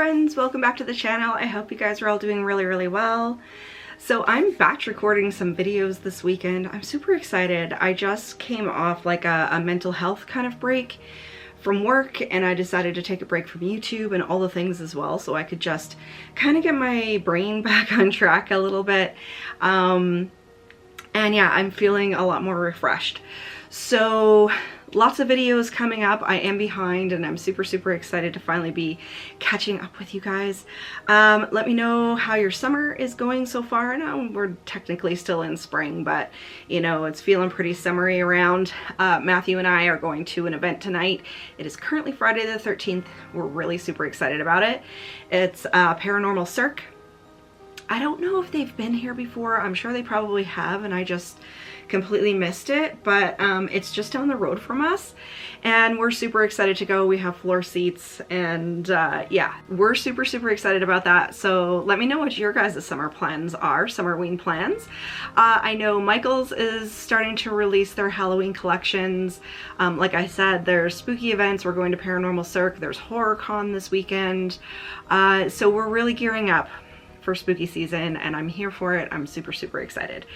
friends, welcome back to the channel. I hope you guys are all doing really well. So I'm batch recording some videos this weekend. I'm super excited. I just came off like a mental health kind of break from work, and I decided to take a break from YouTube and all the things as well, so I could just kind of get my brain back on track a little bit. And yeah, I'm feeling a lot more refreshed. So lots of videos coming up. I am behind and I'm super excited to finally be catching up with you guys. Let me know how your summer is going so far. I know we're technically still in spring, but you know, it's feeling pretty summery around. Matthew and I are going to an event tonight. It is currently Friday the 13th. We're really super excited about it. It's Paranormal Cirque. I don't know if they've been here before. I'm sure they probably have and I just completely missed it, but it's just down the road from us and we're super excited to go. We have floor seats and yeah, we're super excited about that. So let me know what your guys' summer plans are, Summerween plans. I know Michael's is starting to release their Halloween collections. Like I said, there's spooky events. We're going to Paranormal Cirque. There's HorrorCon this weekend. So we're really gearing up for spooky season and I'm here for it. I'm super excited.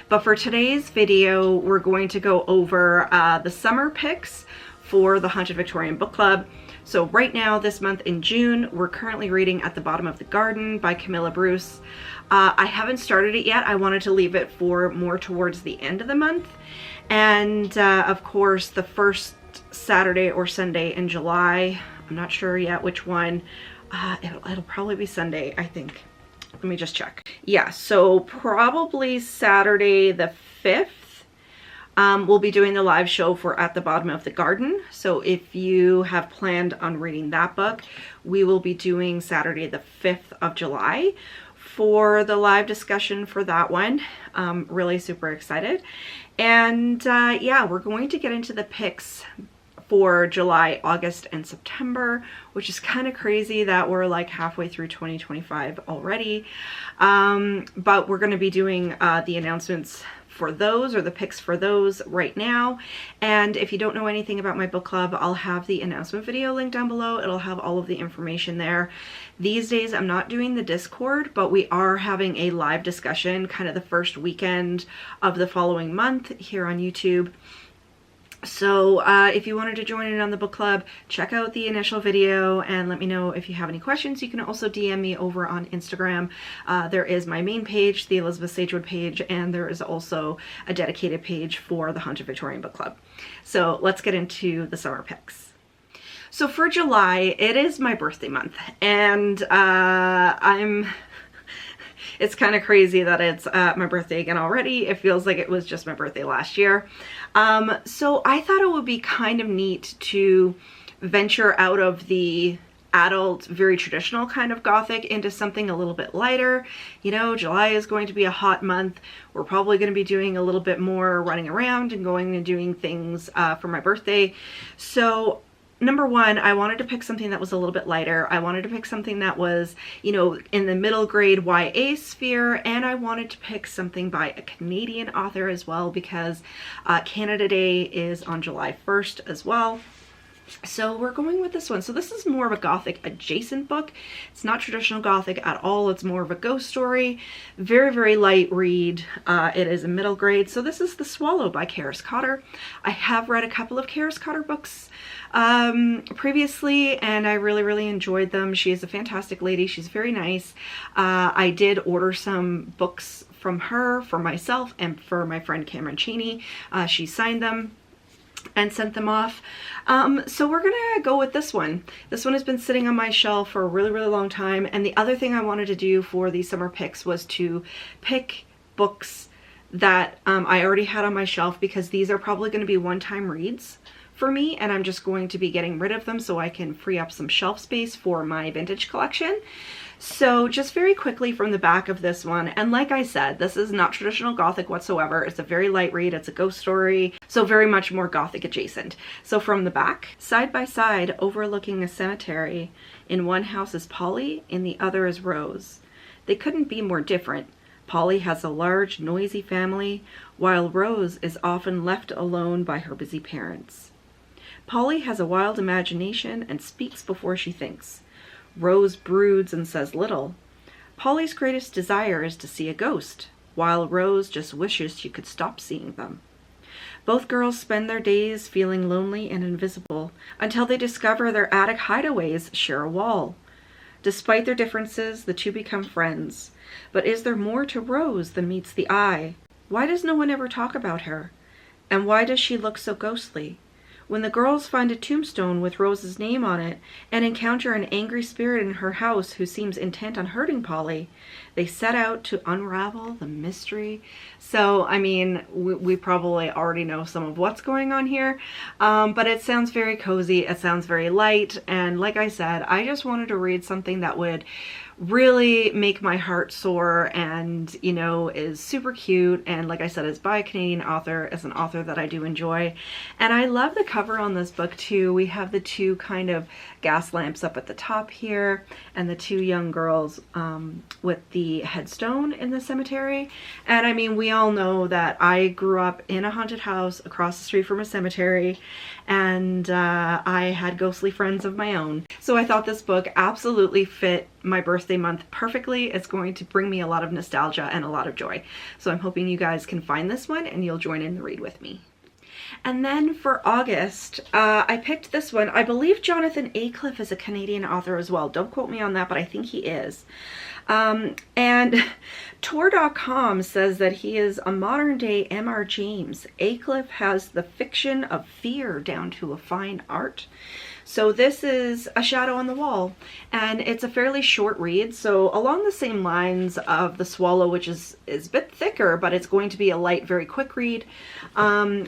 But for today's video, we're going to go over the summer picks for the Haunted Victorian Book Club. So right now, this month in June, we're currently reading At the Bottom of the Garden by Camilla Bruce. I haven't started it yet. I wanted to leave it for more towards the end of the month. And of course, the first Saturday or Sunday in July, I'm not sure yet which one. It'll probably be Sunday, I think. Let me just check. Yeah, so probably Saturday the 5th, we'll be doing the live show for At the Bottom of the Garden. So if you have planned on reading that book, we will be doing Saturday the 5th of July for the live discussion for that one. Really super excited. And yeah, we're going to get into the picks for July, August, and September, which is kind of crazy that we're like halfway through 2025 already. But we're going to be doing the announcements for those, or the picks for those right now. And if you don't know anything about my book club, I'll have the announcement video linked down below. It'll have all of the information there. These days I'm not doing the Discord, but we are having a live discussion kind of the first weekend of the following month here on YouTube. So if you wanted to join in on the book club, check out the initial video and let me know if you have any questions. You can also DM me over on Instagram. There is my main page, the Elizabeth Sagewood page, and there is also a dedicated page for the Haunted Victorian Book Club. So let's get into the summer picks. So for July, it is my birthday month, and it's kind of crazy that it's my birthday again already. It feels like it was just my birthday last year. So I thought it would be kind of neat to venture out of the adult, very traditional kind of gothic into something a little bit lighter. You know, July is going to be a hot month. We're probably going to be doing a little bit more running around and going and doing things for my birthday. So number one, I wanted to pick something that was a little bit lighter. I wanted to pick something that was, you know, in the middle grade YA sphere, and I wanted to pick something by a Canadian author as well, because Canada Day is on July 1st as well. So we're going with this one. So this is more of a gothic adjacent book. It's not traditional gothic at all. It's more of a ghost story. Very light read. It is a middle grade. So this is The Swallow by Karis Cotter. I have read a couple of Karis Cotter books previously, and I really enjoyed them. She is a fantastic lady. She's very nice. I did order some books from her for myself and for my friend Cameron Cheney. She signed them and sent them off. So we're gonna go with this one. This one has been sitting on my shelf for a really long time, and the other thing I wanted to do for these summer picks was to pick books that I already had on my shelf, because these are probably going to be one-time reads for me, and I'm just going to be getting rid of them so I can free up some shelf space for my vintage collection. So just very quickly from the back of this one, and like I said, this is not traditional gothic whatsoever. It's a very light read. It's a ghost story, so very much more gothic adjacent. So from the back, side by side overlooking a cemetery, in one house is Polly, in the other is Rose. They couldn't be more different. Polly has a large, noisy family, while Rose is often left alone by her busy parents. Polly has a wild imagination and speaks before she thinks. Rose broods and says little. Polly's greatest desire is to see a ghost, while Rose just wishes she could stop seeing them. Both girls spend their days feeling lonely and invisible until they discover their attic hideaways share a wall. Despite their differences, the two become friends. But is there more to Rose than meets the eye? Why does no one ever talk about her? And why does she look so ghostly? When the girls find a tombstone with Rose's name on it and encounter an angry spirit in her house who seems intent on hurting Polly, they set out to unravel the mystery. So, I mean, we probably already know some of what's going on here, but it sounds very cozy, it sounds very light, and like I said, I just wanted to read something that would really make my heart soar and, you know, is super cute, and like I said, is by a Canadian author, is an author that I do enjoy. And I love the cover on this book too. We have the two kind of gas lamps up at the top here and the two young girls with the headstone in the cemetery. And I mean, we all know that I grew up in a haunted house across the street from a cemetery, and I had ghostly friends of my own. So I thought this book absolutely fit my birthday month perfectly. It's going to bring me a lot of nostalgia and a lot of joy. So I'm hoping you guys can find this one and you'll join in the read with me. And then for August, I picked this one. I believe Jonathan Aycliffe is a Canadian author as well. Don't quote me on that, but I think he is. And Tor.com says that he is a modern day M.R. James. Aycliffe has the fiction of fear down to a fine art. So this is A Shadow on the Wall, and it's a fairly short read, so along the same lines of The Swallow, which is a bit thicker, but it's going to be a light, very quick read.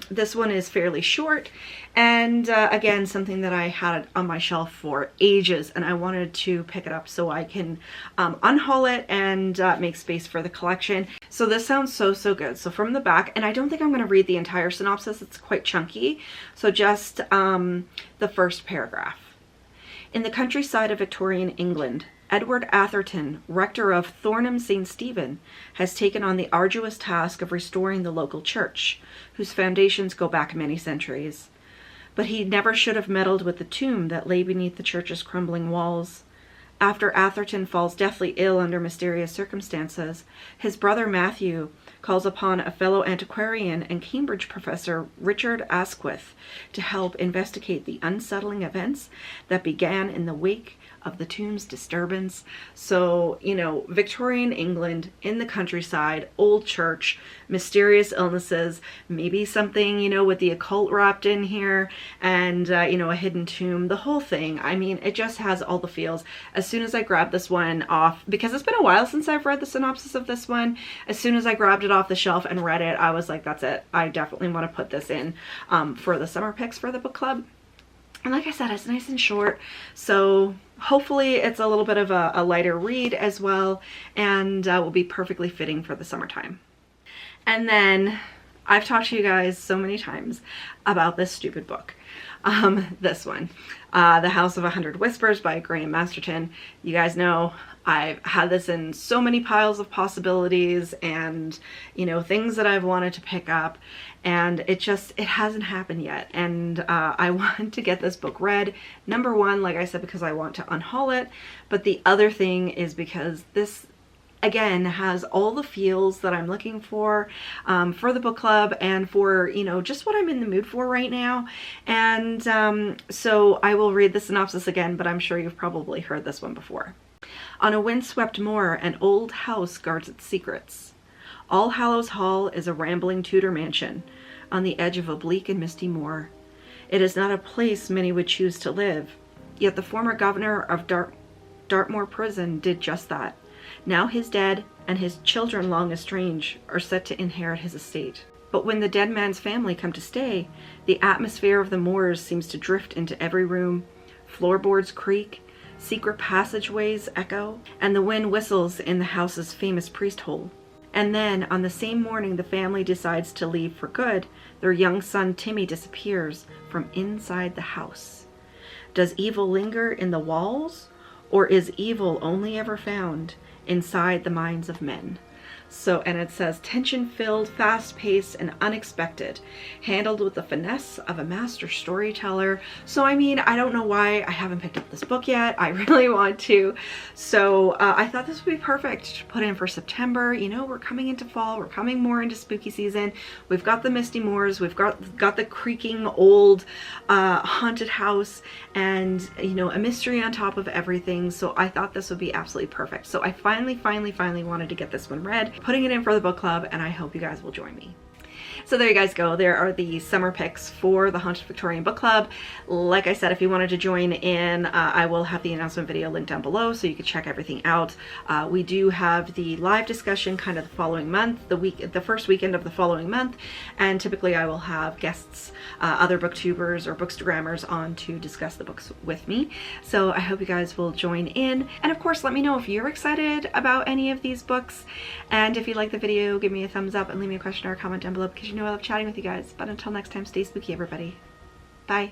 This one is fairly short, and again, something that I had on my shelf for ages, and I wanted to pick it up so I can unhaul it and make space for the collection. So this sounds so good. So from the back, and I don't think I'm going to read the entire synopsis, it's quite chunky, so just the first paragraph. In the countryside of Victorian England, Edward Atherton, rector of Thornham St. Stephen, has taken on the arduous task of restoring the local church, whose foundations go back many centuries. But he never should have meddled with the tomb that lay beneath the church's crumbling walls. After Atherton falls deathly ill under mysterious circumstances, his brother Matthew calls upon a fellow antiquarian and Cambridge professor, Richard Asquith, to help investigate the unsettling events that began in the wake of the tomb's disturbance. So, you know, Victorian England, in the countryside, old church, mysterious illnesses, maybe something, you know, with the occult wrapped in here, and, you know, a hidden tomb, the whole thing. I mean, it just has all the feels. As soon as I grabbed this one off, because it's been a while since I've read the synopsis of this one, as soon as I grabbed it off the shelf and read it, I was like, that's it. I definitely want to put this in for the summer picks for the book club. And like I said, it's nice and short, so hopefully it's a little bit of a lighter read as well, and will be perfectly fitting for the summertime. And then I've talked to you guys so many times about this stupid book. This one, The House of 100 Whispers by Graham Masterton. You guys know I've had this in so many piles of possibilities and, you know, things that I've wanted to pick up, and it hasn't happened yet. And I want to get this book read. Number one, like I said, because I want to unhaul it, but the other thing is because this, again, has all the feels that I'm looking for the book club and for, you know, just what I'm in the mood for right now. And so I will read the synopsis again, but I'm sure you've probably heard this one before. On a windswept moor, an old house guards its secrets. All Hallows Hall is a rambling Tudor mansion on the edge of a bleak and misty moor. It is not a place many would choose to live, yet the former governor of Dartmoor Prison did just that. Now he's dead, and his children, long estranged, are set to inherit his estate. But when the dead man's family come to stay, the atmosphere of the moors seems to drift into every room. Floorboards creak, secret passageways echo, and the wind whistles in the house's famous priest hole. And then, on the same morning the family decides to leave for good, their young son Timmy disappears from inside the house. Does evil linger in the walls, or is evil only ever found inside the minds of men? So, and it says tension-filled, fast-paced, and unexpected, handled with the finesse of a master storyteller. So I mean, I don't know why I haven't picked up this book yet. I really want to. So I thought this would be perfect to put in for September. You know, we're coming into fall, we're coming more into spooky season. We've got the misty moors, we've got the creaking old haunted house, and you know, a mystery on top of everything. So I thought this would be absolutely perfect. So I finally wanted to get this one read, putting it in for the book club, and I hope you guys will join me. So there you guys go. There are the summer picks for the Haunted Victorian Book Club. Like I said, if you wanted to join in, I will have the announcement video linked down below so you can check everything out. We do have the live discussion kind of the following month, the first weekend of the following month, and typically I will have guests, other booktubers or bookstagrammers on to discuss the books with me. So I hope you guys will join in, and of course let me know if you're excited about any of these books, and if you like the video, give me a thumbs up and leave me a question or a comment down below, because you know I love chatting with you guys. But until next time, stay spooky everybody. Bye.